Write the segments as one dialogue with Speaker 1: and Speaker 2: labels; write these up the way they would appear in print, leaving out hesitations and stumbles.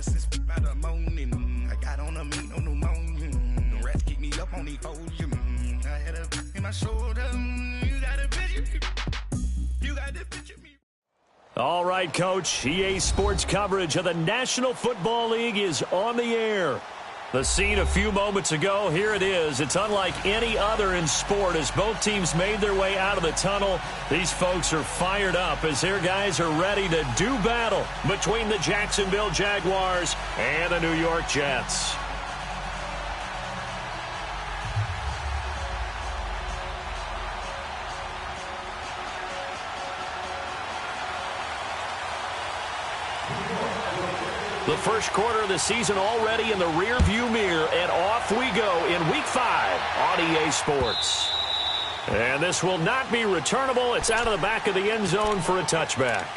Speaker 1: a six by the morning. I got on a meat on the morning. The rats keep me up on the podium. I had a in my shoulder. You got a picture. You got to picture me.
Speaker 2: All right, Coach. EA Sports coverage of the National Football League is on the air. The scene a few moments ago, here it is. It's unlike any other in sport as both teams made their way out of the tunnel. These folks are fired up as their guys are ready to do battle between the Jacksonville Jaguars and the New York Jets. The first quarter of the season already in the rearview mirror, and off we go in Week 5 on EA Sports. And this will not be returnable. It's out of the back of the end zone for a touchback.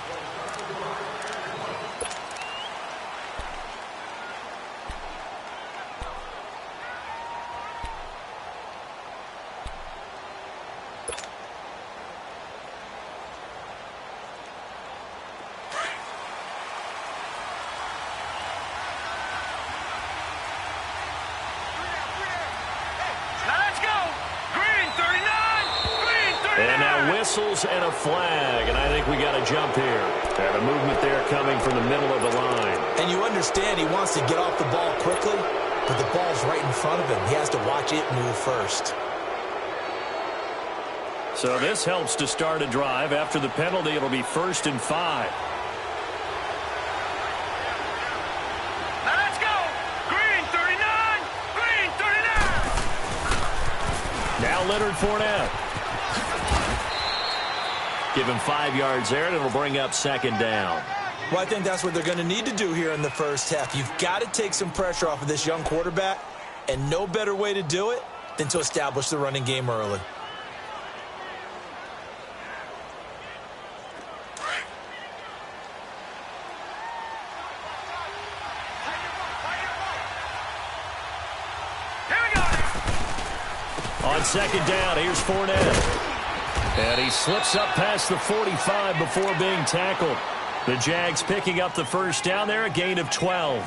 Speaker 2: And a flag, and I think we got a jump here. And a movement there coming from the middle of the line.
Speaker 3: And you understand he wants to get off the ball quickly, but the ball's right in front of him. He has to watch it move first.
Speaker 2: So this helps to start a drive. After the penalty, it'll be 1st and 5.
Speaker 4: Now let's go! Green 39! Green 39!
Speaker 2: Now Leonard Fournette. Give him 5 yards there, and it'll bring up 2nd down.
Speaker 3: Well, I think that's what they're going to need to do here in the first half. You've got to take some pressure off of this young quarterback, and no better way to do it than to establish the running game early.
Speaker 4: Here we go!
Speaker 2: On 2nd down, here's Fournette. And he slips up past the 45 before being tackled. The Jags picking up the first down there, a gain of 12.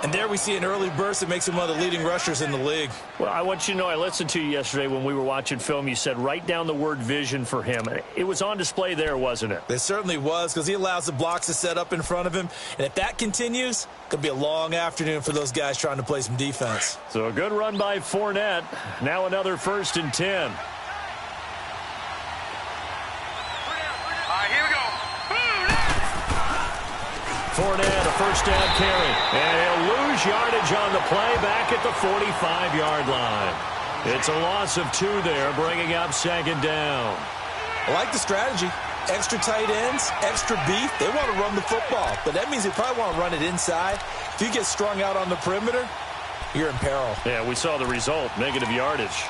Speaker 3: And there we see an early burst that makes him one of the leading rushers in the league.
Speaker 2: Well, I want you to know, I listened to you yesterday when we were watching film. You said write down the word vision for him. It was on display there, wasn't it?
Speaker 3: It certainly was, because he allows the blocks to set up in front of him. And if that continues, it could be a long afternoon for those guys trying to play some defense.
Speaker 2: So a good run by Fournette. Now another 1st and 10. Fournette, a first down carry, and he'll lose yardage on the play back at the 45-yard line. It's a loss of 2 there, bringing up 2nd down.
Speaker 3: I like the strategy. Extra tight ends, extra beef. They want to run the football, but that means they probably want to run it inside. If you get strung out on the perimeter, you're in peril.
Speaker 2: Yeah, we saw the result, negative yardage.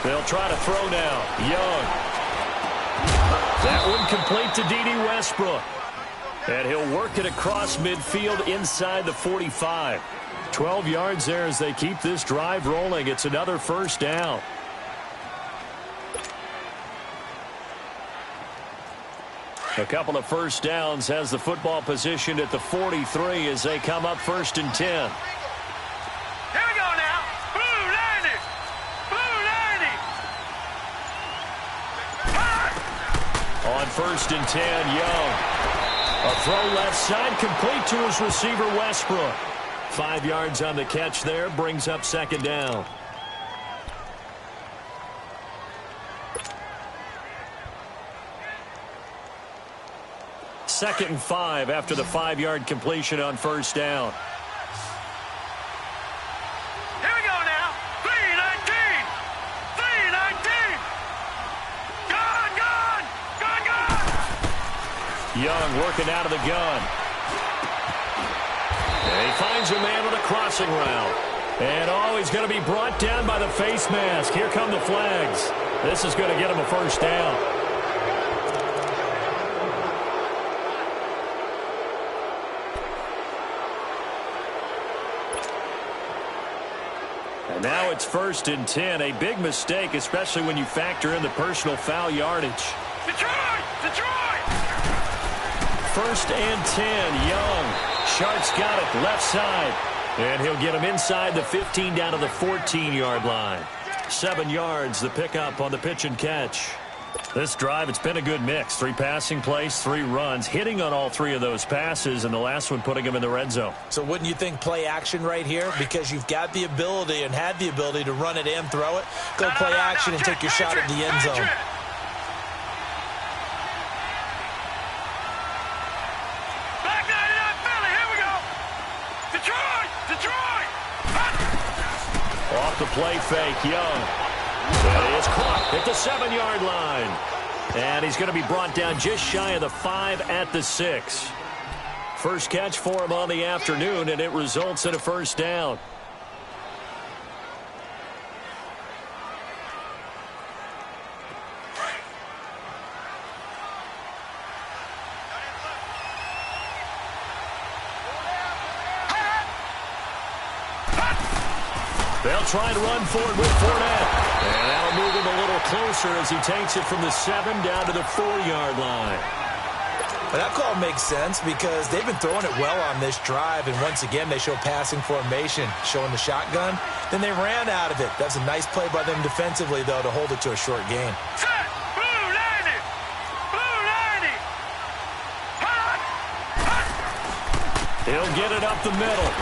Speaker 2: They'll try to throw now. Young. That one complete to D.D. Westbrook. And he'll work it across midfield inside the 45. 12 yards there as they keep this drive rolling. It's another first down. A couple of first downs has the football positioned at the 43 as they come up 1st and 10. On 1st and 10, Young. A throw left side, complete to his receiver, Westbrook. 5 yards on the catch there, brings up 2nd down. Second and 5 after the 5-yard completion on 1st down. Young working out of the gun. And he finds a man with a crossing route. And, oh, he's going to be brought down by the face mask. Here come the flags. This is going to get him a first down. And now it's 1st and 10. A big mistake, especially when you factor in the personal foul yardage.
Speaker 4: Detroit! Detroit!
Speaker 2: 1st and 10. Young. Sharp's got it left side. And he'll get him inside the 15 down to the 14-yard line. 7 yards, the pickup on the pitch and catch. This drive, it's been a good mix. 3 passing plays, 3 runs, hitting on all 3 of those passes, and the last one putting him in the red zone.
Speaker 3: So wouldn't you think play action right here? Because you've got the ability and had the ability to run it and throw it. Go play action and take your shot at the end zone.
Speaker 4: Back 99 Philly, here we go. Detroit! Detroit!
Speaker 2: Off the play fake, Young. And he is caught at the 7-yard line. And he's going to be brought down just shy of the 5 at the 6. First catch for him on the afternoon, and it results in a first down. They'll try and run forward with Fournette. And that'll move him a little closer as he takes it from the 7 down to the 4-yard line.
Speaker 3: But that call makes sense because they've been throwing it well on this drive, and once again they show passing formation, showing the shotgun. Then they ran out of it. That's a nice play by them defensively, though, to hold it to a short gain.
Speaker 4: Set! Blue 90! Blue 90! Hot! Hot!
Speaker 2: He'll get it up the middle.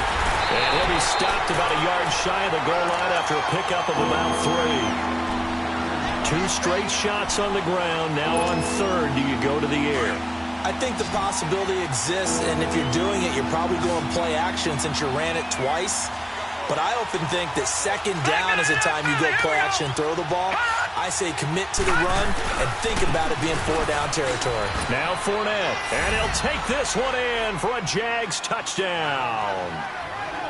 Speaker 2: And he'll be stopped about a yard shy of the goal line after a pickup of about 3. 2 straight shots on the ground. Now on 3rd, do you go to the air?
Speaker 3: I think the possibility exists, and if you're doing it, you're probably going play action since you ran it twice. But I often think that 2nd down is the time you go play action and throw the ball. I say commit to the run and think about it being 4-down territory.
Speaker 2: Now Fournette, and he'll take this one in for a Jags touchdown.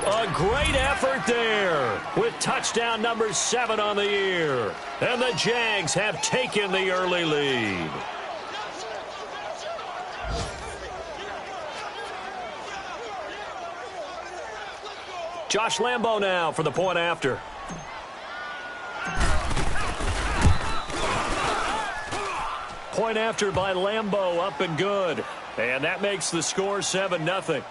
Speaker 2: A great effort there with touchdown number 7 on the year. And the Jags have taken the early lead. Josh Lambo now for the point after. Point after by Lambo, up and good. And that makes the score 7-0.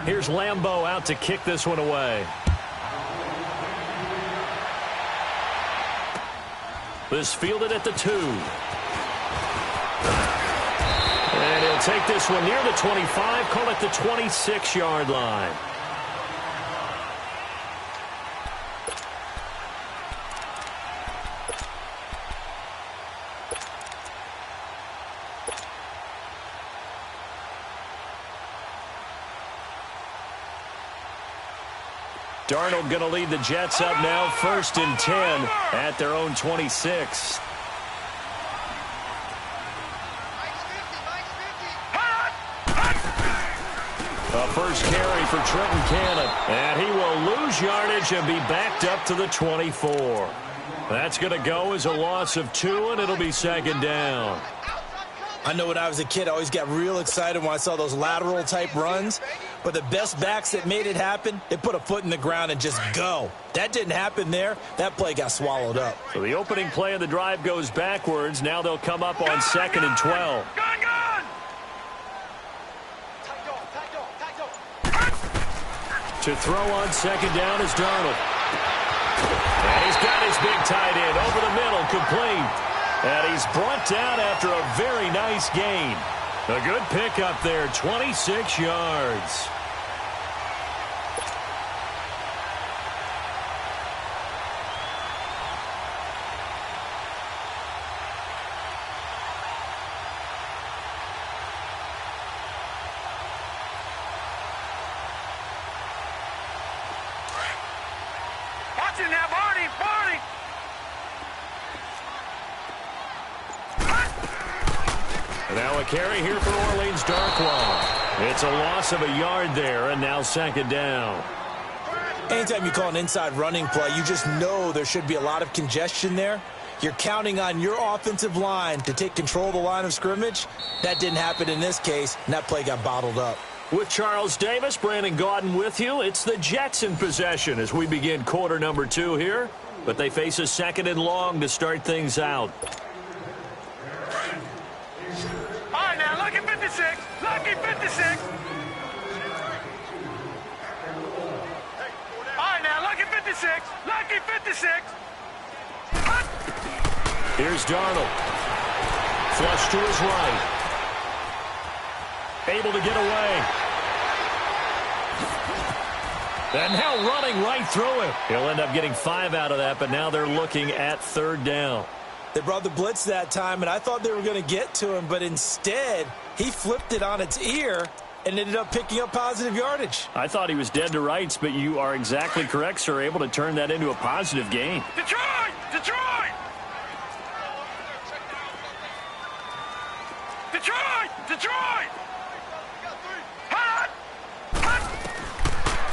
Speaker 2: Here's Lambo out to kick this one away. This fielded at the 2. And he'll take this one near the 25, call it the 26-yard line. Darnold going to lead the Jets up now, 1st and 10 at their own 26. A first carry for Trenton Cannon, and he will lose yardage and be backed up to the 24. That's going to go as a loss of 2, and it'll be 2nd down.
Speaker 3: I know when I was a kid, I always got real excited when I saw those lateral-type runs. But the best backs that made it happen, they put a foot in the ground and just go. That didn't happen there. That play got swallowed up.
Speaker 2: So the opening play of the drive goes backwards. Now they'll come up on 2nd and 12.
Speaker 4: Gun, gun!
Speaker 2: To throw on 2nd down is Darnold. And he's got his big tight end over the middle, complete. And he's brought down after a very nice gain. A good pickup there, 26 yards.
Speaker 4: Watching that, Barney! Barney!
Speaker 2: Now a carry here for Orleans Darkwa. It's a loss of a yard there, and now 2nd down.
Speaker 3: Anytime you call an inside running play, you just know there should be a lot of congestion there. You're counting on your offensive line to take control of the line of scrimmage. That didn't happen in this case, and that play got bottled up.
Speaker 2: With Charles Davis, Brandon Gaudin with you. It's the Jets in possession as we begin quarter number 2 here. But they face a 2nd and long to start things out.
Speaker 4: All right, now, lucky 56. Lucky 56. All right, now, lucky 56. Lucky 56.
Speaker 2: Here's Darnold. Flush to his right. Able to get away. And now running right through him. He'll end up getting 5 out of that, but now they're looking at 3rd down.
Speaker 3: They brought the blitz that time, and I thought they were going to get to him, but instead, he flipped it on its ear and ended up picking up positive yardage.
Speaker 2: I thought he was dead to rights, but you are exactly correct, sir. Able to turn that into a positive gain.
Speaker 4: Detroit! Detroit! Detroit! Detroit! Hot! Hot!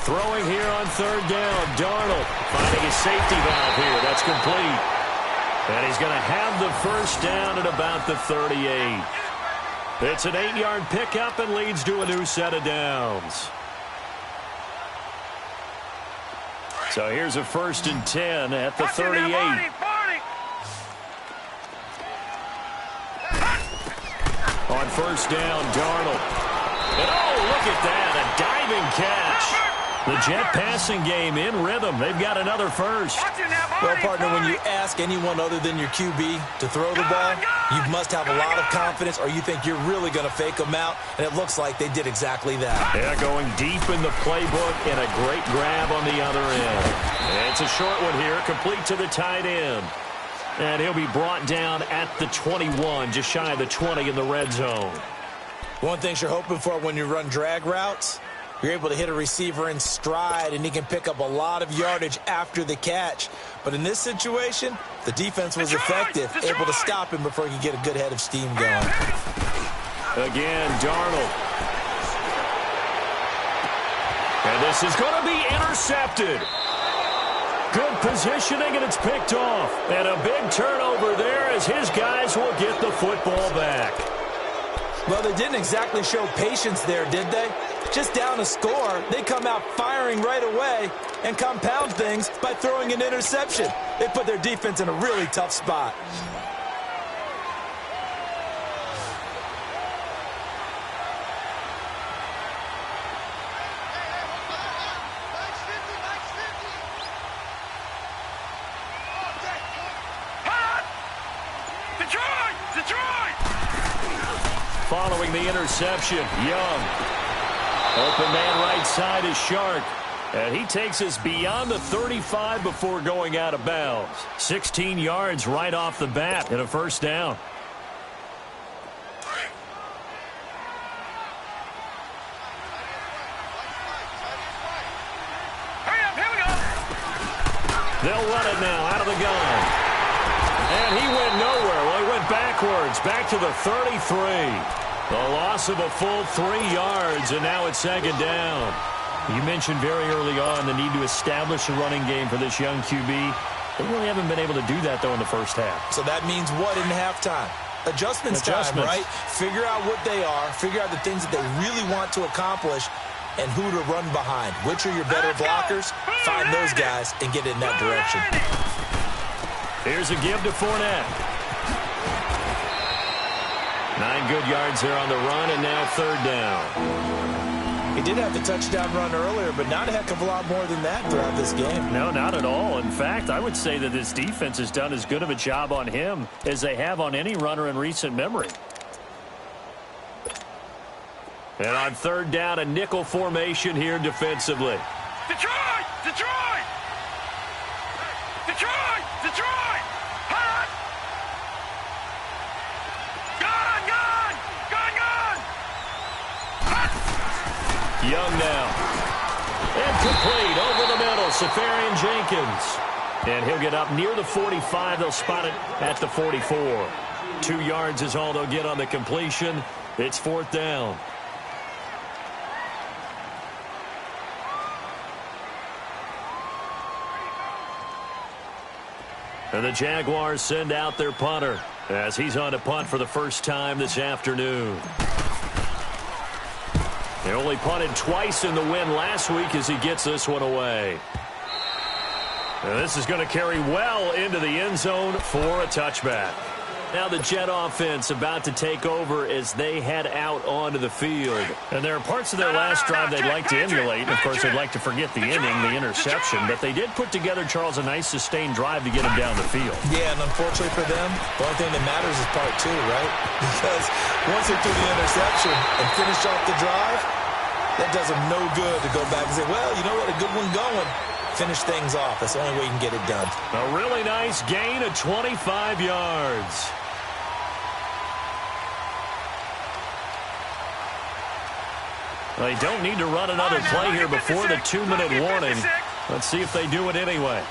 Speaker 2: Throwing here on 3rd down. Darnold finding his safety valve here. That's complete. And he's going to have the 1st down at about the 38. It's an 8-yard pickup and leads to a new set of downs. So here's a 1st and 10 at the 38. On 1st down, Darnold. And oh, look at that, a diving catch. The Jet passing game in rhythm. They've got another 1st.
Speaker 3: Well, partner, when you ask anyone other than your QB to throw the ball, you must have a lot of confidence or you think you're really going to fake them out, and it looks like they did exactly that.
Speaker 2: Yeah, going deep in the playbook and a great grab on the other end. And it's a short one here, complete to the tight end. And he'll be brought down at the 21, just shy of the 20 in the red zone.
Speaker 3: One thing you're hoping for when you run drag routes, you're able to hit a receiver in stride, and he can pick up a lot of yardage after the catch. But in this situation, the defense was effective, able to stop him before he could get a good head of steam going.
Speaker 2: Again, Darnold. And this is going to be intercepted. Good positioning, and it's picked off. And a big turnover there as his guys will get the football back.
Speaker 3: Well, they didn't exactly show patience there, did they? Just down a score, they come out firing right away and compound things by throwing an interception. They put their defense in a really tough spot.
Speaker 2: Following the interception, Young. Open man right side is Shark. And he takes us beyond the 35 before going out of bounds. 16 yards right off the bat and a 1st down.
Speaker 4: Hurry up, here we go.
Speaker 2: They'll run it now out of the gun. And he went nowhere. Well, he went backwards, back to the 33. A loss of a full 3 yards, and now it's 2nd down. You mentioned very early on the need to establish a running game for this young QB. They really haven't been able to do that, though, in the 1st half.
Speaker 3: So that means what in halftime? Adjustments time, right? Figure out what they are, figure out the things that they really want to accomplish, and who to run behind. Which are your better blockers? Find those guys and get in that direction.
Speaker 2: Here's a give to Fournette. 9 good yards there on the run, and now 3rd down.
Speaker 3: He did have the touchdown run earlier, but not a heck of a lot more than that throughout this game.
Speaker 2: No, not at all. In fact, I would say that this defense has done as good of a job on him as they have on any runner in recent memory. And on 3rd down, a nickel formation here defensively.
Speaker 4: Detroit! Detroit! Detroit! Detroit! Hot! Gone! Gone! Gone! Gone! Hot!
Speaker 2: Young now. Incomplete over the middle. Safarian Jenkins. And he'll get up near the 45. They'll spot it at the 44. 2 yards is all they'll get on the completion. It's 4th down. And the Jaguars send out their punter as he's on to punt for the first time this afternoon. He only punted twice in the win last week as he gets this one away. And this is going to carry well into the end zone for a touchback. Now the Jet offense about to take over as they head out onto the field. And there are parts of their last drive they'd like to emulate. And of course, they'd like to forget the inning, the interception. But they did put together, Charles, a nice sustained drive to get him down the field.
Speaker 3: Yeah, and unfortunately for them, the only thing that matters is part two, right? Because once they threw the interception and finished off the drive, that does them no good to go back and say, well, you know what, a good one going. Finish things off. That's the only way you can get it done.
Speaker 2: A really nice gain of 25 yards. They don't need to run another play here before the 2-minute warning. Let's see if they do it anyway.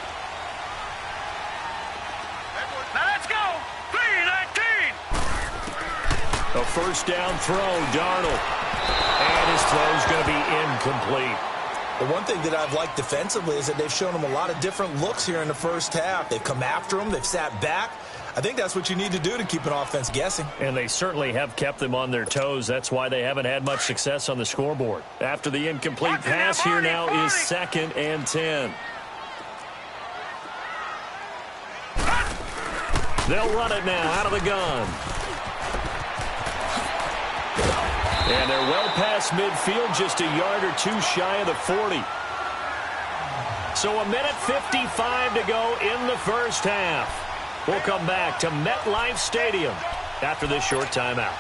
Speaker 4: Now let's go. 3-19.
Speaker 2: A first down throw, Darnold. And his throw's going to be incomplete.
Speaker 3: The one thing that I've liked defensively is that they've shown them a lot of different looks here in the first half. They've come after them. They've sat back. I think that's what you need to do to keep an offense guessing.
Speaker 2: And they certainly have kept them on their toes. That's why they haven't had much success on the scoreboard. After the incomplete pass, here now is 2nd and 10. They'll run it now out of the gun. And they're well past midfield, just a yard or two shy of the 40. So a minute 55 to go in the first half. We'll come back to MetLife Stadium after this short timeout.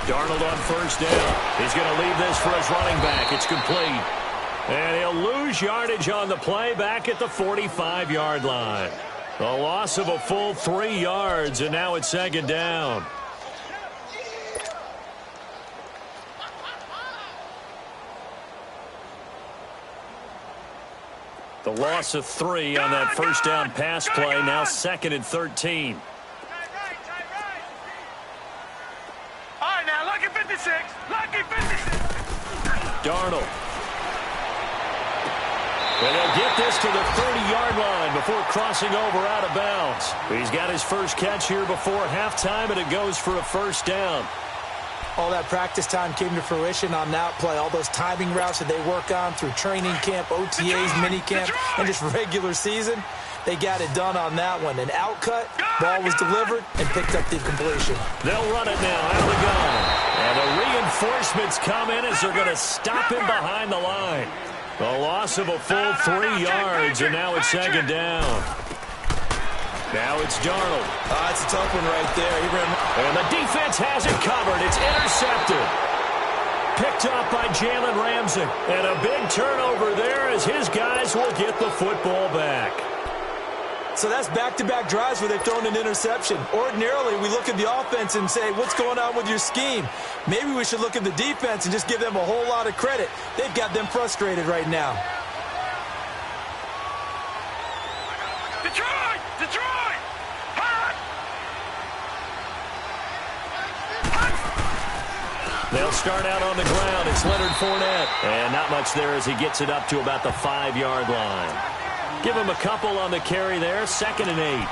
Speaker 2: Darnold on first down. He's going to leave this for his running back. It's complete. And he'll lose yardage on the play back at the 45-yard line. A loss of a full 3 yards, and now it's 2nd down. The loss of 3 on that first down pass play, now 2nd and 13.
Speaker 4: All right, now, lucky 56. Lucky 56.
Speaker 2: Darnold. And they'll get this to the 30-yard line before crossing over out of bounds. He's got his first catch here before halftime, and it goes for a first down.
Speaker 3: All that practice time came to fruition on that play. All those timing routes that they work on through training camp, OTAs, minicamp, and just regular season, they got it done on that one. An outcut, ball was delivered, and picked up the completion.
Speaker 2: They'll run it now out of the gun. And the reinforcements come in as they're going to stop him behind the line. A loss of a full 3 yards, and now it's 2nd down. Now it's Darnold.
Speaker 3: It's a tough one right there.
Speaker 2: And the defense has it covered. It's intercepted. Picked up by Jalen Ramsey. And a big turnover there as his guys will get the football back.
Speaker 3: So that's back-to-back drives where they've thrown an interception. Ordinarily, we look at the offense and say, what's going on with your scheme? Maybe we should look at the defense and just give them a whole lot of credit. They've got them frustrated right now.
Speaker 4: Detroit! Detroit! Hot!
Speaker 2: They'll start out on the ground. It's Leonard Fournette. And not much there as he gets it up to about the 5-yard line. Give him a couple on the carry there. 2nd and 8.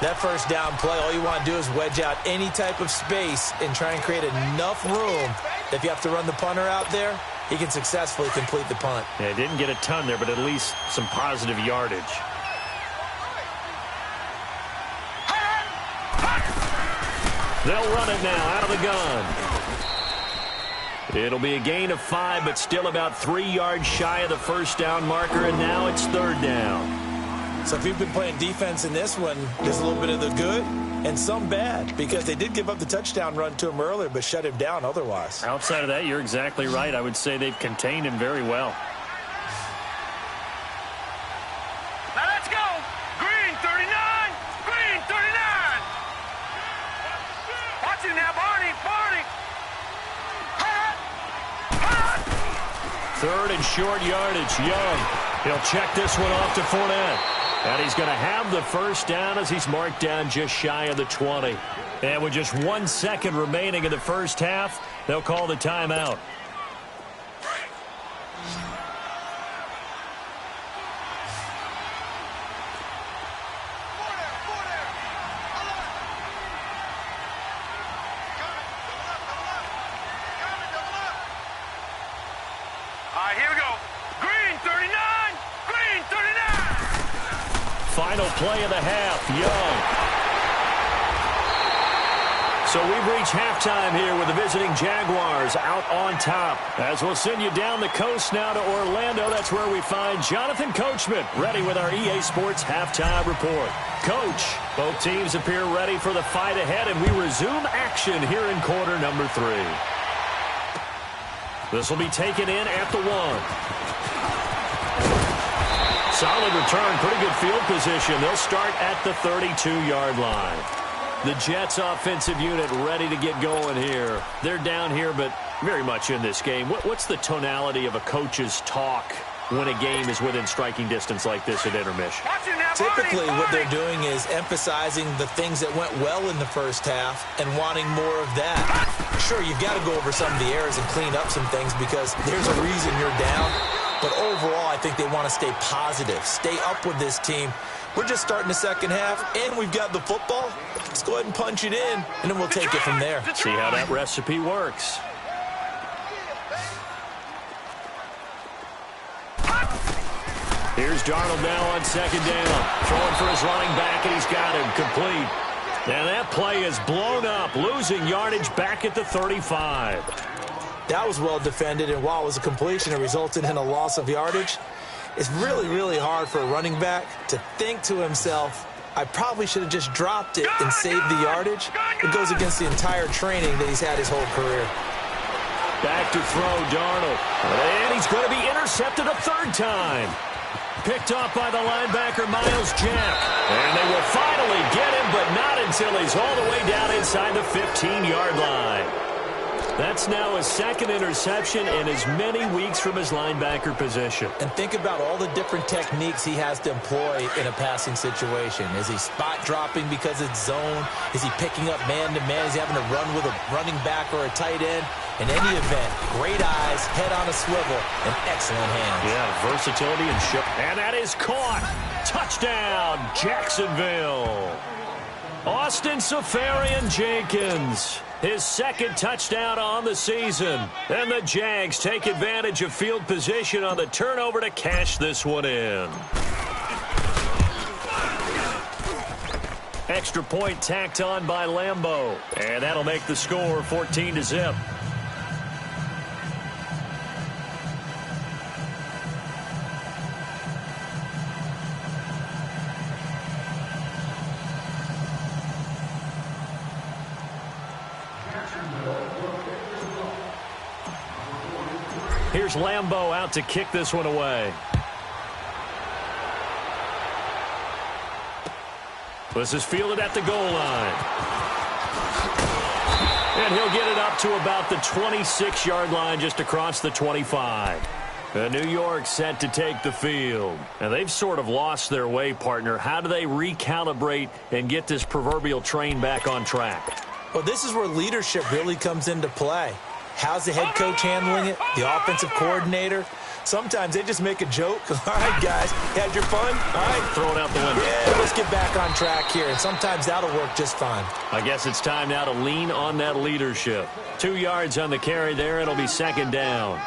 Speaker 3: That first down play, all you want to do is wedge out any type of space and try and create enough room that if you have to run the punter out there, he can successfully complete the punt.
Speaker 2: Yeah, didn't get a ton there, but at least some positive yardage. They'll run it now out of the gun. It'll be a gain of 5, but still about 3 yards shy of the first down marker, and now it's 3rd down.
Speaker 3: So if you've been playing defense in this one, there's a little bit of the good and some bad, because they did give up the touchdown run to him earlier, but shut him down otherwise.
Speaker 2: Outside of that, you're exactly right. I would say they've contained him very well.
Speaker 4: Now let's go. Green 39. Green 39. Watch it now, Barney. Barney.
Speaker 2: 3rd and short yardage. Young. He'll check this one off to Fournette. And he's going to have the first down as he's marked down just shy of the 20. And with just 1 second remaining in the first half, they'll call the timeout. Final play of the half, Young. So we've reached halftime here with the visiting Jaguars out on top. As we'll send you down the coast now to Orlando, that's where we find Jonathan Coachman ready with our EA Sports halftime report. Coach, both teams appear ready for the fight ahead, and we resume action here in quarter number 3. This will be taken in at the 1. Solid return, pretty good field position. They'll start at the 32-yard line. The Jets offensive unit ready to get going here. They're down here, but very much in this game. What's the tonality of a coach's talk when a game is within striking distance like this at intermission?
Speaker 3: Typically, what they're doing is emphasizing the things that went well in the first half and wanting more of that. Sure, you've got to go over some of the errors and clean up some things because there's a reason you're down. But overall, I think they want to stay positive, stay up with this team. We're just starting the second half, and we've got the football. Let's go ahead and punch it in, and then we'll take it from there.
Speaker 2: See how that recipe works. Here's Darnold now on second down. Throwing for his running back, and he's got him complete. And that play is blown up, losing yardage back at the 35.
Speaker 3: That was well defended, and while it was a completion, it resulted in a loss of yardage. It's really, really hard for a running back to think to himself, I probably should have just dropped it and saved the yardage. It goes against the entire training that he's had his whole career.
Speaker 2: Back to throw, Darnold. And he's going to be intercepted a third time. Picked off by the linebacker, Myles Jack. And they will finally get him, but not until he's all the way down inside the 15-yard line. That's now his second interception in as many weeks from his linebacker position.
Speaker 3: And think about all the different techniques he has to employ in a passing situation. Is he spot dropping because it's zone? Is he picking up man-to-man? Is he having to run with a running back or a tight end? In any event, great eyes, head on a swivel, and excellent hands.
Speaker 2: Yeah, versatility and ship. And that is caught. Touchdown, Jacksonville. Austin Seferian-Jenkins. His second touchdown on the season. And the Jags take advantage of field position on the turnover to cash this one in. Extra point tacked on by Lambeau. And that'll make the score 14-0. Here's Lambeau out to kick this one away. This is fielded at the goal line. And he'll get it up to about the 26-yard line just across the 25. New York set to take the field. And they've sort of lost their way, partner. How do they recalibrate and get this proverbial train back on track?
Speaker 3: Well, this is where leadership really comes into play. How's the head coach handling it? The offensive coordinator? Sometimes they just make a joke. All right, guys, had your fun? All right.
Speaker 2: Throw it out the window.
Speaker 3: Yeah, let's get back on track here. And sometimes that'll work just fine.
Speaker 2: I guess it's time now to lean on that leadership. 2 yards on the carry there. It'll be second down.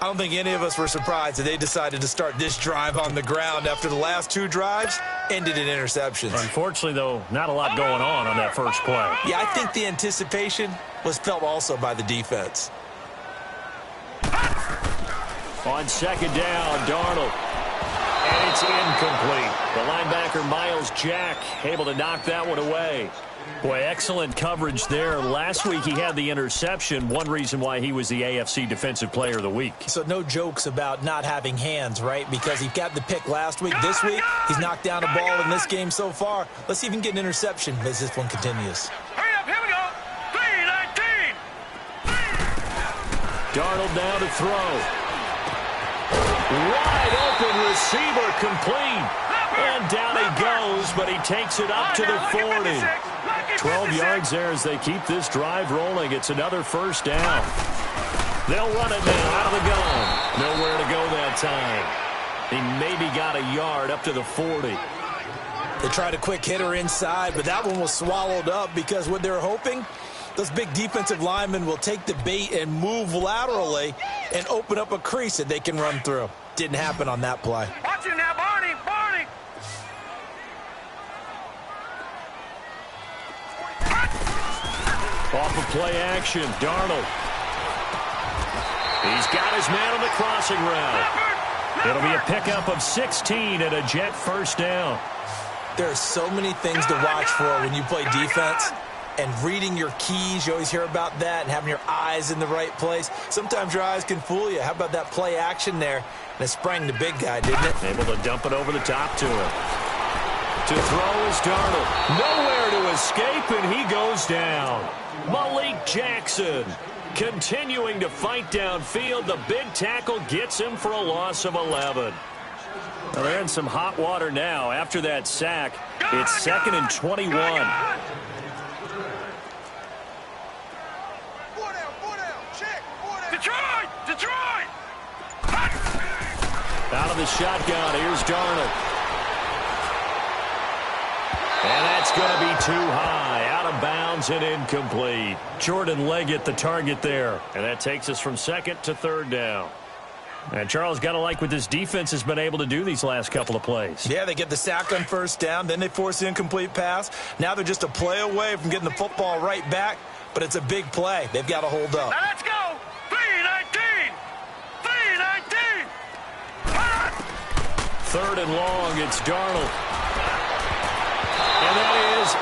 Speaker 3: I don't think any of us were surprised that they decided to start this drive on the ground after the last 2 drives ended in interceptions.
Speaker 2: Unfortunately, though, not a lot going on that first play.
Speaker 3: Yeah, I think the anticipation was felt also by the defense.
Speaker 2: On second down, Darnold. And it's incomplete. The linebacker, Myles Jack, able to knock that one away. Boy, excellent coverage there. Last week he had the interception. One reason why he was the AFC Defensive Player of the Week.
Speaker 3: So no jokes about not having hands, right? Because he got the pick last week. This week, he's knocked down a ball in this game so far. Let's see if he can get an interception as this one continues.
Speaker 4: Hurry up, here we go. 3-19.
Speaker 2: Darnold now to throw. Wide open receiver complete. And down he goes, but he takes it up to the 40. 12 yards there as they keep this drive rolling. It's another first down. They'll run it now out of the gun. Nowhere to go that time. He maybe got a yard up to the 40.
Speaker 3: They tried a quick hitter inside, but that one was swallowed up because what they're hoping, those big defensive linemen will take the bait and move laterally and open up a crease that they can run through. Didn't happen on that play.
Speaker 4: Watch him now, Barney, Barney.
Speaker 2: Off of play action, Darnold. He's got his man on the crossing route. It'll be a pickup of 16 and a Jet first down.
Speaker 3: There are so many things to watch for when you play defense. And reading your keys, you always hear about that, and having your eyes in the right place. Sometimes your eyes can fool you. How about that play action there? And it sprang the big guy, didn't it?
Speaker 2: Able to dump it over the top to him. To throw is Darnold. Nowhere to escape, and he goes down. Malik Jackson continuing to fight downfield. The big tackle gets him for a loss of 11. Well, they're in some hot water now. After that sack, it's 2nd and 21.
Speaker 4: Detroit! Detroit!
Speaker 2: Out of the shotgun, here's Darnold. And that's going to be too high, out of bounds and incomplete. Jordan Leggett the target there. And that takes us from 2nd to 3rd down. And Charles, got to like what this defense has been able to do these last couple of plays.
Speaker 3: Yeah, they get the sack on first down, then they force the incomplete pass. Now they're just a play away from getting the football right back, but it's a big play. They've got to hold up.
Speaker 4: Now let's go! 3-19! 3-19!
Speaker 2: 3rd and long, it's Darnold. And that is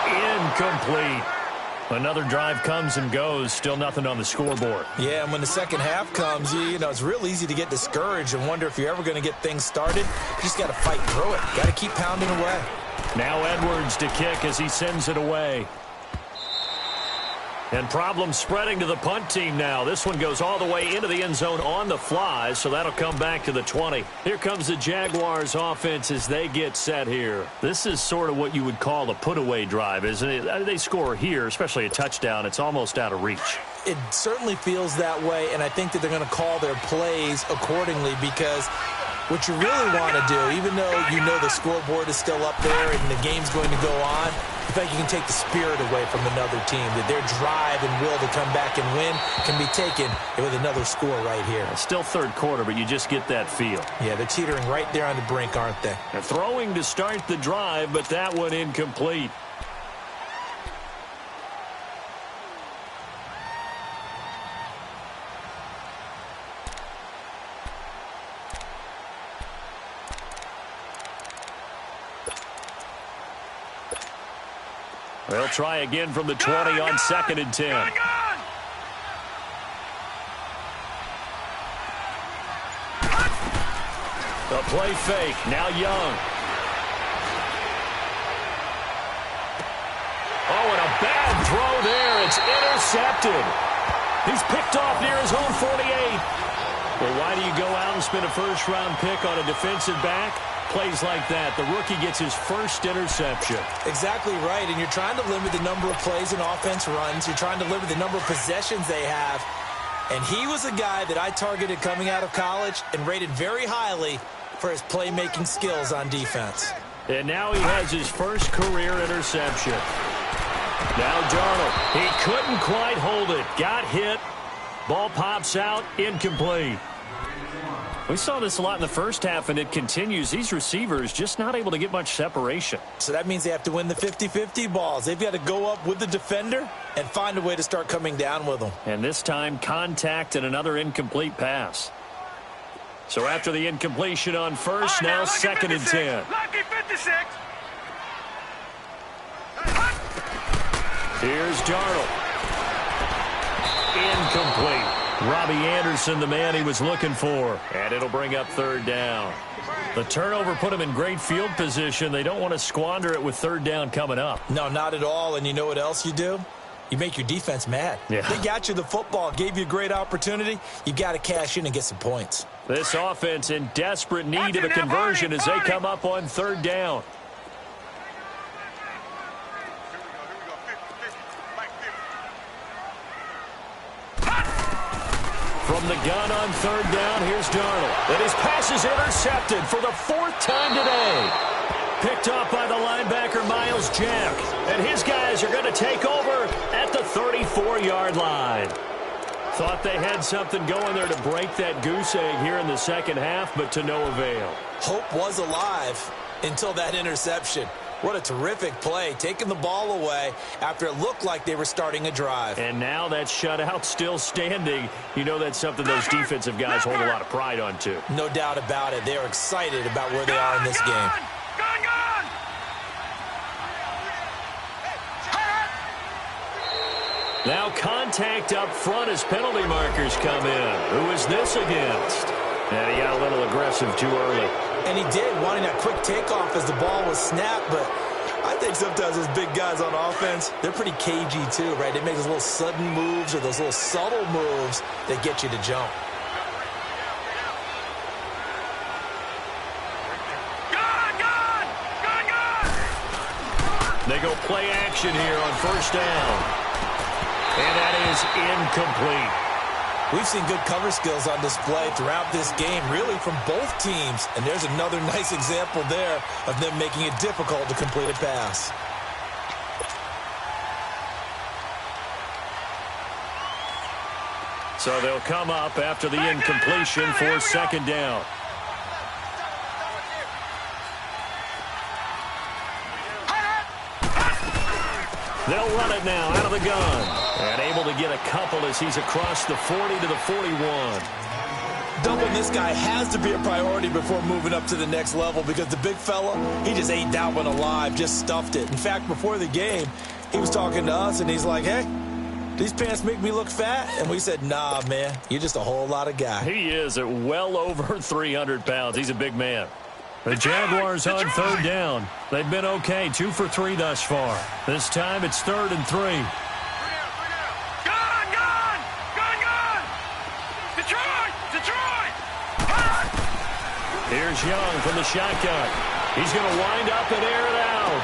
Speaker 2: incomplete. Another drive comes and goes, still nothing on the scoreboard.
Speaker 3: Yeah, and when the second half comes, you know, it's real easy to get discouraged and wonder if you're ever going to get things started. You just got to fight through it. Got to keep pounding away.
Speaker 2: Now Edwards to kick as he sends it away. And problems spreading to the punt team now. This one goes all the way into the end zone on the fly, so that'll come back to the 20. Here comes the Jaguars offense as they get set here. This is sort of what you would call a put-away drive, isn't it? They score here, especially a touchdown. It's almost out of reach.
Speaker 3: It certainly feels that way, and I think that they're going to call their plays accordingly because what you really want to do, even though you know the scoreboard is still up there and the game's going to go on, I think you can take the spirit away from another team, that their drive and will to come back and win can be taken with another score right here.
Speaker 2: Still 3rd quarter, but you just get that feel.
Speaker 3: Yeah, they're teetering right there on the brink, aren't they?
Speaker 2: They're throwing to start the drive, but that one incomplete. They'll try again from the 20 on 2nd and 10. The play fake. Now Young. Oh, and a bad throw there. It's intercepted. He's picked off near his own 48. Well, why do you go out and spend a first-round pick on a defensive back? Plays like that, the rookie gets his first interception.
Speaker 3: Exactly right, and you're trying to limit the number of plays and offense runs. You're trying to limit the number of possessions they have. And he was a guy that I targeted coming out of college and rated very highly for his playmaking skills on defense.
Speaker 2: And now he has his first career interception. Now Darnold, he couldn't quite hold it. Got hit. Ball pops out, incomplete. We saw this a lot in the first half, and it continues. These receivers just not able to get much separation.
Speaker 3: So that means they have to win the 50-50 balls. They've got to go up with the defender and find a way to start coming down with them.
Speaker 2: And this time, contact and another incomplete pass. So after the incompletion on first, now 2nd and 10.
Speaker 4: Lucky 56.
Speaker 2: Here's Darnold. Incomplete. Robbie Anderson, the man he was looking for. And it'll bring up 3rd down. The turnover put him in great field position. They don't want to squander it with 3rd down coming up.
Speaker 3: No, not at all. And you know what else you do? You make your defense mad.
Speaker 2: Yeah.
Speaker 3: They got you the football, gave you a great opportunity. You got to cash in and get some points.
Speaker 2: This offense in desperate need of a conversion as they come up on third down. From the gun on third down, here's Darnold. And his pass is intercepted for the fourth time today. Picked off by the linebacker, Miles Jack. And his guys are going to take over at the 34-yard line. Thought they had something going there to break that goose egg here in the second half, but to no avail.
Speaker 3: Hope was alive until that interception. What a terrific play, taking the ball away after it looked like they were starting a drive.
Speaker 2: And now that shutout still standing. You know that's something those defensive guys hold a lot of pride on, too.
Speaker 3: No doubt about it. They are excited about where they are in this game.
Speaker 2: Now contact up front as penalty markers come in. Who is this against? And he got a little aggressive too early.
Speaker 3: And he did, wanting that quick takeoff as the ball was snapped, but I think sometimes those big guys on offense, they're pretty cagey too, right? They make those little sudden moves or those little subtle moves that get you to jump.
Speaker 2: They go play action here on first down. And that is incomplete.
Speaker 3: We've seen good cover skills on display throughout this game, really from both teams. And there's another nice example there of them making it difficult to complete a pass.
Speaker 2: So they'll come up after the incompletion for second down. They'll run it now out of the gun. And able to get a couple as he's across the 40 to the 41.
Speaker 3: Doubling this guy has to be a priority before moving up to the next level because the big fella, he just ate that one alive, just stuffed it. In fact, before the game, he was talking to us, and he's like, hey, these pants make me look fat? And we said, nah, man, you're just a whole lot of guy.
Speaker 2: He is at well over 300 pounds. He's a big man. The Jaguars on third down. They've been okay, 2 for 3 thus far. This time it's 3rd and 3. Here's Young from the shotgun. He's going to wind up and air it out.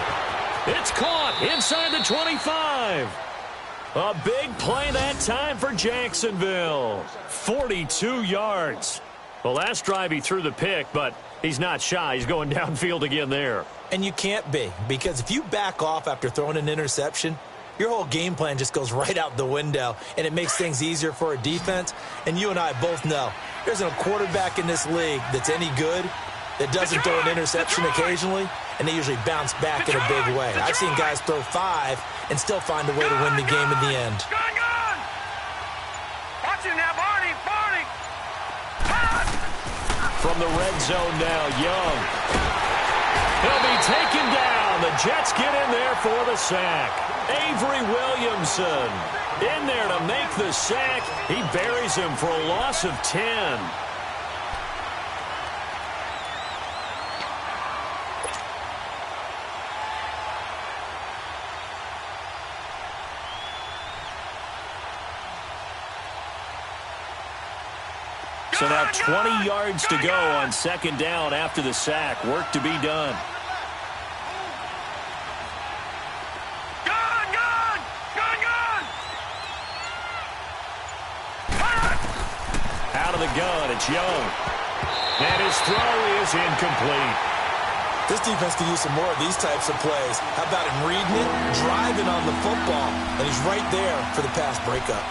Speaker 2: It's caught inside the 25. A big play that time for Jacksonville. 42 yards. The last drive he threw the pick, but he's not shy. He's going downfield again there.
Speaker 3: And you can't be, because if you back off after throwing an interception, your whole game plan just goes right out the window, and it makes things easier for a defense. And you and I both know there's no quarterback in this league that's any good that doesn't throw an interception occasionally, and they usually bounce back in a big way. I've seen guys throw 5 and still find a way to win the game in the end.
Speaker 4: Watch him now, Barney.
Speaker 2: From the red zone now, Young. He'll be taken down. The Jets get in there for the sack. Avery Williamson in there to make the sack. He buries him for a loss of 10. So now 20 yards to go on second down after the sack. Work to be done. Out of the gun, it's Young. And his throw is incomplete.
Speaker 3: This defense could use some more of these types of plays. How about him reading it, driving on the football, and he's right there for the pass breakup.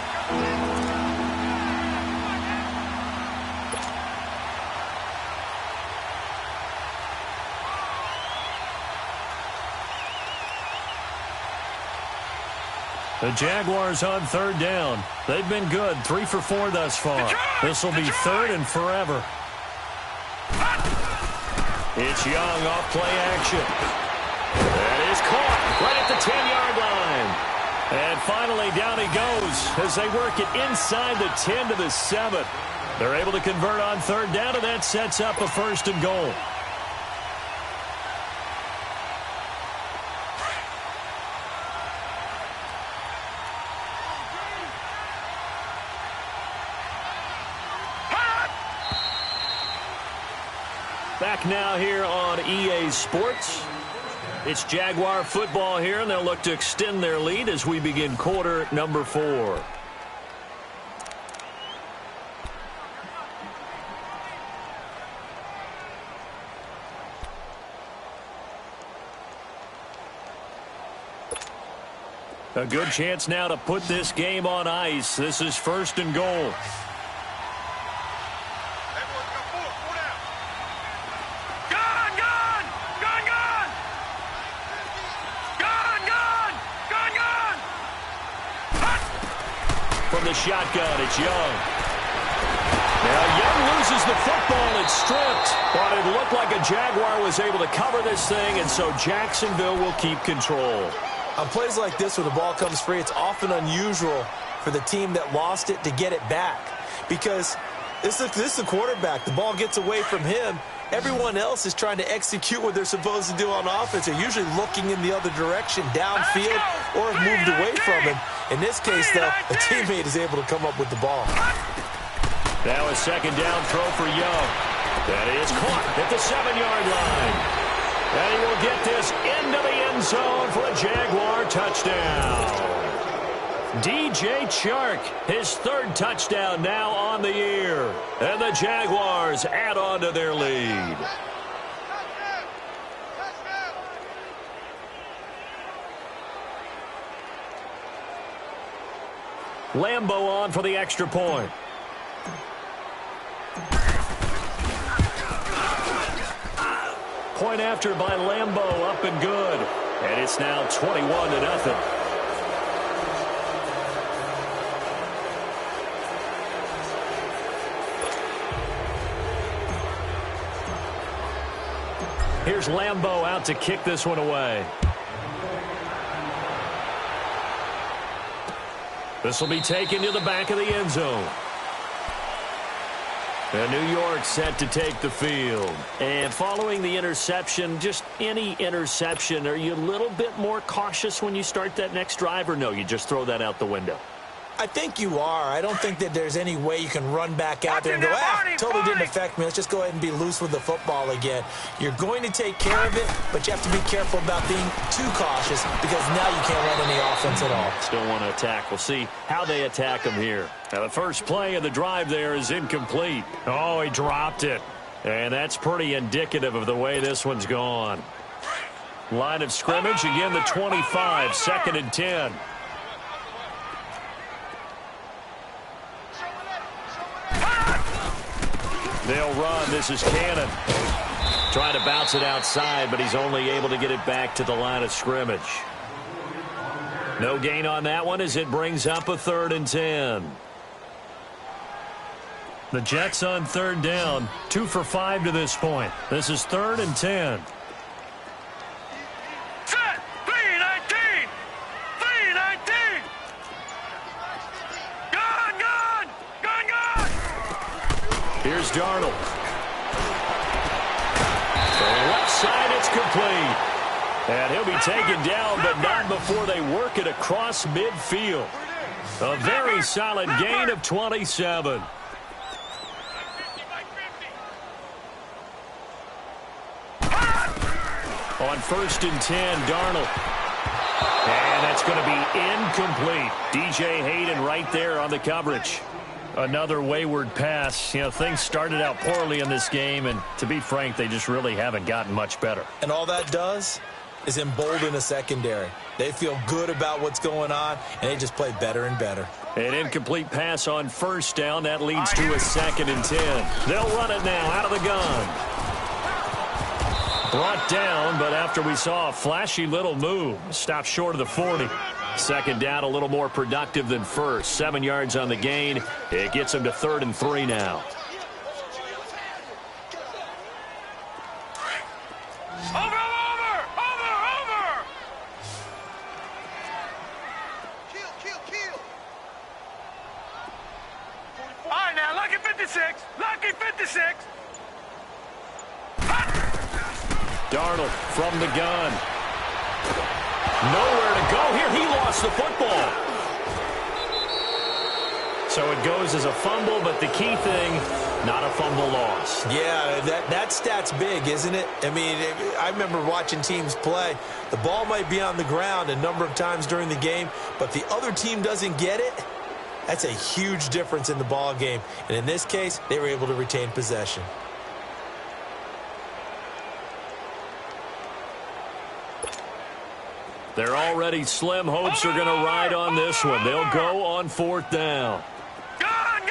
Speaker 2: The Jaguars on third down. They've been good, 3 for 4 thus far. This will be 3rd and forever. It's Young off play action. That is caught right at the 10-yard line. And finally down he goes as they work it inside the 10 to the 7. They're able to convert on third down, and that sets up a 1st and goal. back now here on EA Sports. It's Jaguar football here, and they'll look to extend their lead as we begin quarter number 4. A good chance now to put this game on ice. This is 1st and goal. From the shotgun, it's Young. Now Young loses the football. It's stripped. But it looked like a Jaguar was able to cover this thing, and so Jacksonville will keep control.
Speaker 3: On plays like this where the ball comes free, it's often unusual for the team that lost it to get it back. Because this is the quarterback. The ball gets away from him. Everyone else is trying to execute what they're supposed to do on offense. They're usually looking in the other direction, downfield, or have moved away from him. In this case, though, a teammate is able to come up with the ball.
Speaker 2: Now a second down throw for Young. That is caught at the 7-yard line. And he will get this into the end zone for a Jaguar touchdown. DJ Chark, his 3rd touchdown now on the year. And the Jaguars add on to their lead. Lambo on for the extra point. Point after by Lambo, up and good. And it's now 21-0. Here's Lambo out to kick this one away. This will be taken to the back of the end zone. And New York set to take the field. And following the interception, just any interception, are you a little bit more cautious when you start that next drive, or no, you just throw that out the window?
Speaker 3: I think you are. I don't think that there's any way you can run back out there and go, totally didn't affect me. Let's just go ahead and be loose with the football again. You're going to take care of it, but you have to be careful about being too cautious because now you can't run any offense at all.
Speaker 2: Still want to attack. We'll see how they attack them here. Now, the first play of the drive there is incomplete. Oh, he dropped it. And that's pretty indicative of the way this one's gone. Line of scrimmage, again, the 25, 2nd and 10. They'll run. This is Cannon. Trying to bounce it outside, but he's only able to get it back to the line of scrimmage. No gain on that one as it brings up a 3rd and 10. The Jets on 3rd down. 2 for 5 to this point. This is 3rd and 10.
Speaker 4: Set! 3-19! 3-19! Gun!
Speaker 2: Here's Darnold. The left side, it's complete. And he'll be taken down, but not before they work it across midfield. A very solid gain of 27. On 1st and 10, Darnold. And that's going to be incomplete. DJ Hayden right there on the coverage. Another wayward pass. You know, things started out poorly in this game, and to be frank, they just really haven't gotten much better.
Speaker 3: And all that does is embolden a secondary. They feel good about what's going on, and they just play better and better.
Speaker 2: An incomplete pass on 1st down. That leads to a 2nd and 10. They'll run it now out of the gun. Brought down, but after we saw a flashy little move, stopped short of the 40. 2nd down, a little more productive than 1st. 7 yards on the gain. It gets him to 3rd and 3 now.
Speaker 4: Over! Kill! All right, now, lucky 56. Lucky 56.
Speaker 2: Darnold from the gun. Nowhere to go here. He lost the football. So it goes as a fumble, but the key thing, not a fumble loss.
Speaker 3: Yeah, that stat's big, isn't it? I mean, I remember watching teams play. The ball might be on the ground a number of times during the game, but the other team doesn't get it. That's a huge difference in the ball game. And in this case, they were able to retain possession.
Speaker 2: They're already slim hopes are going to ride on this one. They'll go on 4th down.
Speaker 4: Gun!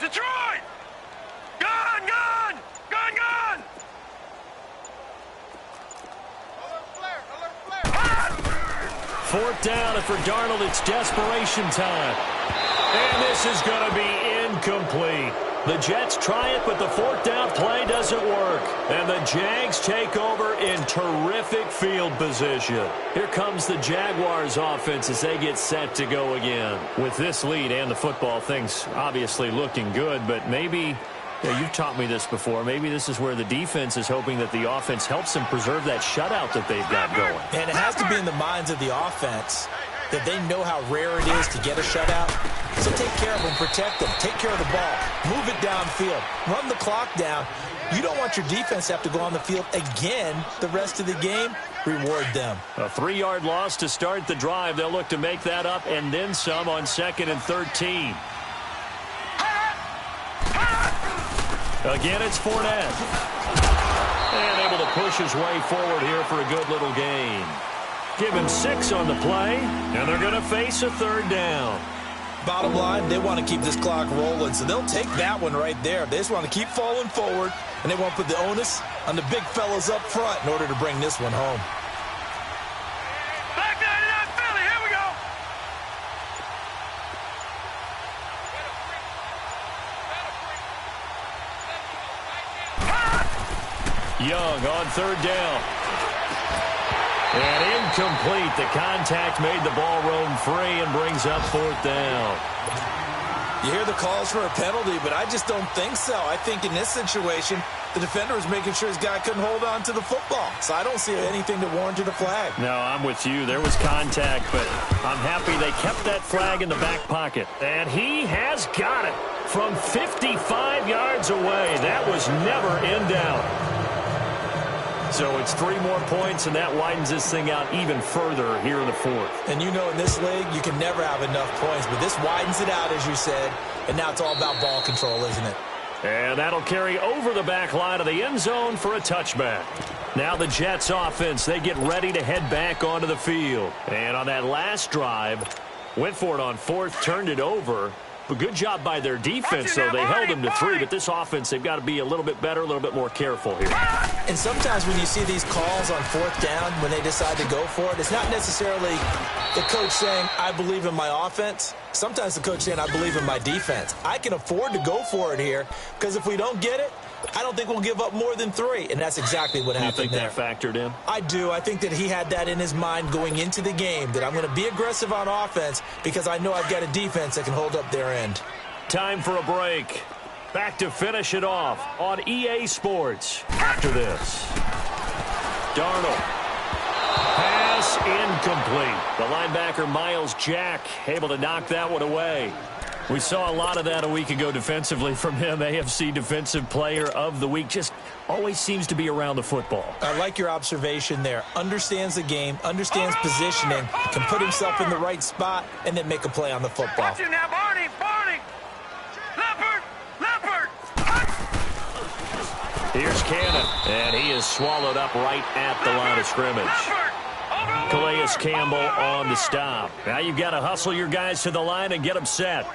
Speaker 4: Detroit! Gun!
Speaker 2: 4th down, and for Darnold, it's desperation time. And this is going to be incomplete. The Jets try it, but the 4th down play doesn't work. And the Jags take over in terrific field position. Here comes the Jaguars offense as they get set to go again. With this lead and the football, things obviously looking good, but maybe, you've taught me this before, maybe this is where the defense is hoping that the offense helps them preserve that shutout that they've got going.
Speaker 3: And it has to be in the minds of the offense that they know how rare it is to get a shutout. So take care of them, protect them, take care of the ball, move it downfield, run the clock down. You don't want your defense to have to go on the field again the rest of the game. Reward them.
Speaker 2: A 3-yard loss to start the drive. They'll look to make that up and then some on 2nd and 13. Again, it's Fournette. And able to push his way forward here for a good little gain. Give him 6 on the play, and they're going to face a 3rd down.
Speaker 3: Bottom line, they want to keep this clock rolling, so they'll take that one right there. They just want to keep falling forward, and they want to put the onus on the big fellas up front in order to bring this one home.
Speaker 4: Back 99 Philly, here we go.
Speaker 2: Young on 3rd down. And incomplete. The contact made the ball roam free and brings up 4th down.
Speaker 3: You hear the calls for a penalty, but I just don't think so. I think in this situation, the defender was making sure his guy couldn't hold on to the football. So I don't see anything to warrant the flag.
Speaker 2: No, I'm with you. There was contact, but I'm happy they kept that flag in the back pocket. And he has got it from 55 yards away. That was never in doubt. So it's 3 more points, and that widens this thing out even further here in the 4th.
Speaker 3: And you know in this league, you can never have enough points, but this widens it out, as you said, and now it's all about ball control, isn't it?
Speaker 2: And that'll carry over the back line of the end zone for a touchback. Now the Jets offense, they get ready to head back onto the field. And on that last drive, went for it on 4th, turned it over. But good job by their defense, though. They held them to 3, but this offense, they've got to be a little bit better, a little bit more careful here.
Speaker 3: And sometimes when you see these calls on 4th down, when they decide to go for it, it's not necessarily the coach saying, I believe in my offense. Sometimes the coach saying, I believe in my defense. I can afford to go for it here, because if we don't get it, I don't think we'll give up more than 3, and that's exactly what happened there.
Speaker 2: You think that factored in?
Speaker 3: I do. I think that he had that in his mind going into the game, that I'm going to be aggressive on offense because I know I've got a defense that can hold up their end.
Speaker 2: Time for a break. Back to finish it off on EA Sports after this. Darnold. Pass incomplete. The linebacker Miles Jack able to knock that one away. We saw a lot of that a week ago defensively from him. AFC Defensive Player of the Week. Just always seems to be around the football.
Speaker 3: I like your observation there. Understands the game, understands positioning, can put himself in the right spot, and then make a play on the football.
Speaker 4: Watch it now, Barney! Leopard!
Speaker 2: Here's Cannon, and he is swallowed up right at the line of scrimmage. Calais Campbell on the stop. Now you've got to hustle your guys to the line and get them set.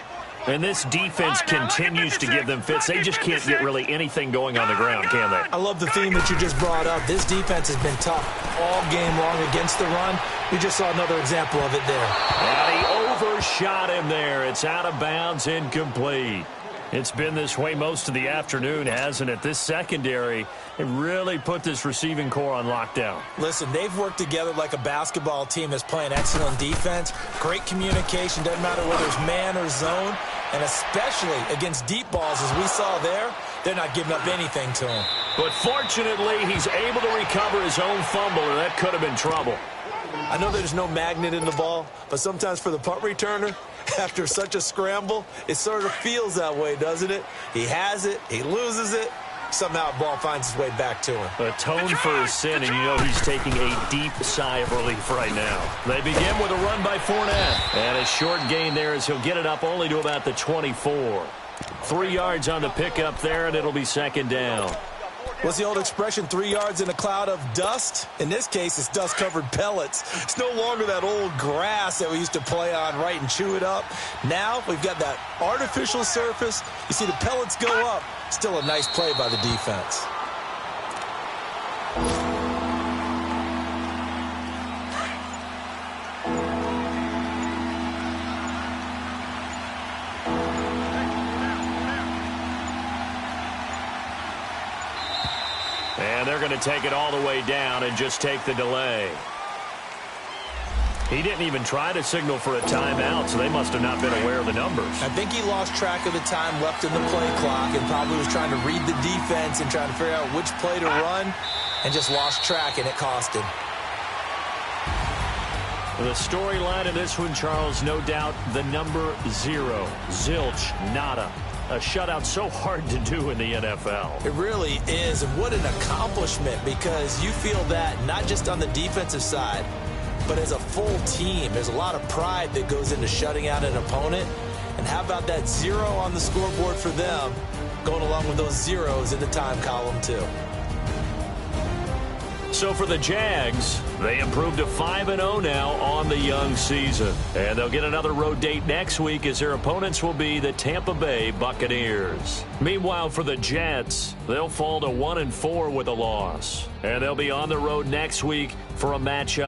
Speaker 2: And this defense continues to give them fits. They just can't get really anything going on the ground, can they?
Speaker 3: I love the theme that you just brought up. This defense has been tough all game long against the run. We just saw another example of it there.
Speaker 2: And he overshot him there. It's out of bounds, incomplete. It's been this way most of the afternoon, hasn't it? This secondary, it really put this receiving core on lockdown.
Speaker 3: Listen, they've worked together like a basketball team that's playing excellent defense. Great communication, doesn't matter whether it's man or zone. And especially against deep balls, as we saw there, they're not giving up anything to him.
Speaker 2: But fortunately, he's able to recover his own fumble, or that could have been trouble.
Speaker 3: I know there's no magnet in the ball, but sometimes for the punt returner, after such a scramble, it sort of feels that way, doesn't it? He has it, he loses it, somehow the ball finds its way back to him.
Speaker 2: Atone for his sin, and you know he's taking a deep sigh of relief right now. They begin with a run by Fournette, and a short gain there as he'll get it up only to about the 24. 3 yards on the pickup there, and it'll be second down.
Speaker 3: What's the old expression, 3 yards in a cloud of dust? In this case, it's dust-covered pellets. It's no longer that old grass that we used to play on, right, and chew it up. Now we've got that artificial surface. You see the pellets go up. Still a nice play by the defense.
Speaker 2: And they're going to take it all the way down and just take the delay. He didn't even try to signal for a timeout, so they must have not been aware of the numbers.
Speaker 3: I think he lost track of the time left in the play clock and probably was trying to read the defense and trying to figure out which play to run and just lost track, and it cost him.
Speaker 2: The storyline of this one, Charles, no doubt the number 0. Zilch, nada. A shutout so hard to do in the NFL.
Speaker 3: It really is, and what an accomplishment, because you feel that not just on the defensive side, but as a full team. There's a lot of pride that goes into shutting out an opponent. And how about that 0 on the scoreboard for them, going along with those zeros in the time column too.
Speaker 2: So for the Jags, they improved to 5-0 now on the young season. And they'll get another road date next week as their opponents will be the Tampa Bay Buccaneers. Meanwhile, for the Jets, they'll fall to 1-4 with a loss. And they'll be on the road next week for a matchup.